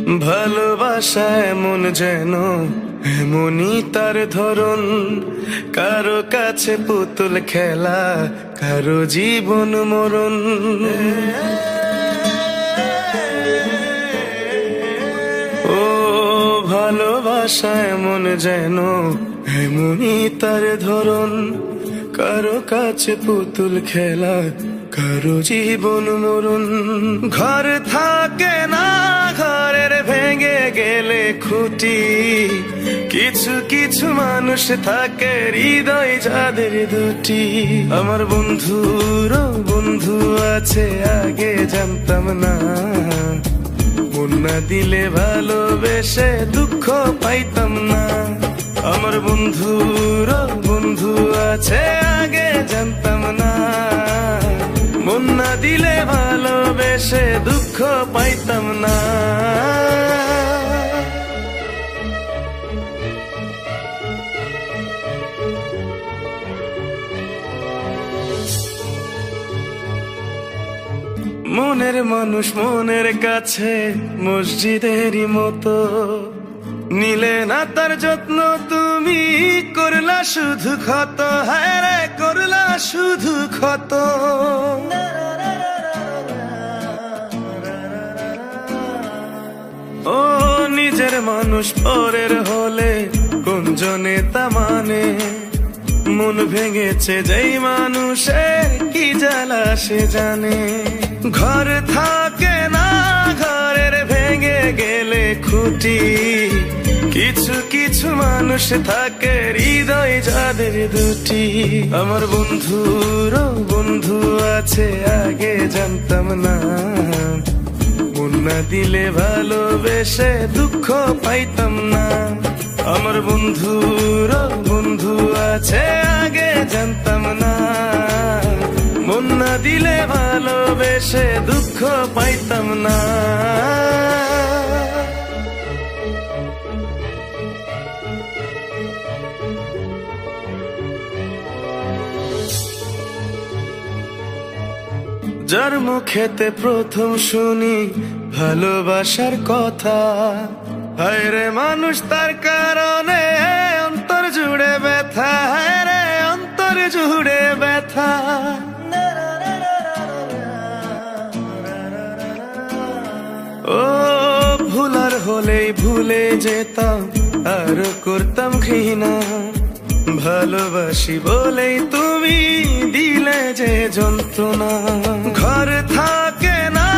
ভালোবাসা এমন যেন এমনই তার ধরন, কারো কাছে পুতুল খেলা, কারো জীবন মরণ। ও ভালোবাসা এমন যেন এমনই তার ধরন, কারো কাছে পুতুল খেলা, কারো জীবন মরণ। ঘর থাকে না, ঘরের ভেঙে গেলে খুঁটি, কিছু কিছু মানুষ থাকে হৃদয় যাদের দুটি। আমার বন্ধুর বন্ধু আছে আগে জানতাম না, মন না দিলে ভালোবেসে দুঃখ পাইতাম না। আমার বন্ধুর বন্ধু আছে আগে জানতাম না, মন না দিলে ভালোবেসে দুঃখ পাইতাম না। মনের মানুষ মনের কাছে মসজিদেরই মতো, নিলে না তার যত্ন তুমি করলা শুধু ক্ষত। হায় রে করলা শুধু ক্ষত। ও নিজের মানুষ পরের হলে কোন জনে তা মানে, মন ভেঙেছে যেই মানুষের কি জ্বালা সে জানে। ঘর থাকে না, ঘরের ভেঙে গেলে খুঁটি, কিছু কিছু মানুষ থাকে হৃদয় যাদের দুটি। আমার বন্ধুর বন্ধু আছে আগে জানতাম না, মন না দিলে ভালোবেসে দুঃখ পাইতাম না। আমার বন্ধুর বন্ধু আছে আগে জানতাম না, মন না দিলে ভালোবেসে দুঃখ পাইতাম না। যার মুখেতে প্রথম শুনি ভালোবাসার কথা, হায় রে মানুষ তার কারণে অন্তর জুড়ে ব্যথা। হায় রে অন্তর জুড়ে ব্যথা। ও ভুলার হলেই ভুলে যেতাম, আর করতাম ঘৃণা। ভালোবাসি বলেই তুমি দিলে যে যন্ত্রণা। ঘর থাকে না,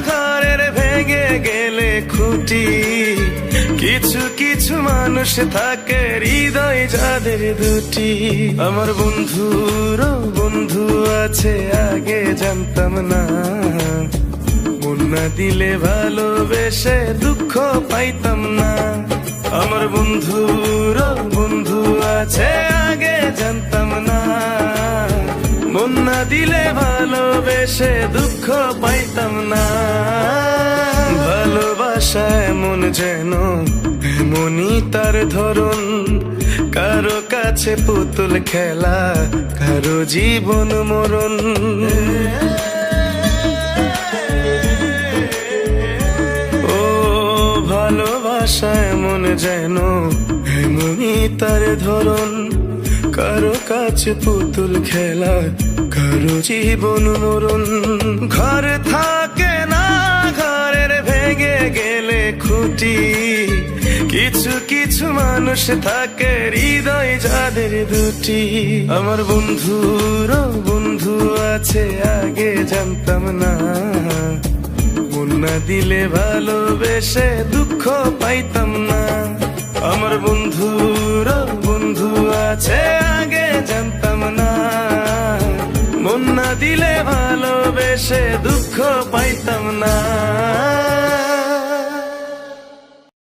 ঘরের ভেঙে গেলে খুঁটি, কিছু কিছু মানুষ থাকে হৃদয় যাদের দুটি। আমার বন্ধুর বন্ধু আছে আগে জানতাম না, মন না দিলে ভালোবেসে দুঃখ পাইতাম না। আমার বন্ধুর বন্ধু আছে আগে জানতাম না, মন না দিলে ভালোবেসে দুঃখ পাইতাম না। ভালোবাসা এমন যেন এমনই তার ধরন, কারো কাছে পুতুল খেলা, কারো জীবন মরণ। ভালোবাসা এমন যেন এমনই তার ধরন, কারো কাছে পুতুল খেলা, কারো জীবন মরণ। ঘর থাকে না, ঘরের ভেঙে গেলে খুঁটি, কিছু কিছু মানুষ থাকে হৃদয় যাদের দুটি। আমার বন্ধুর বন্ধু আছে আগে জানতাম না, মন না দিলে ভালোবেসে দুঃখ পাইতাম না। আমার বন্ধুর বন্ধু আছে আগে জানতাম না, মন না দিলে ভালোবেসে দুঃখ পাইতাম না।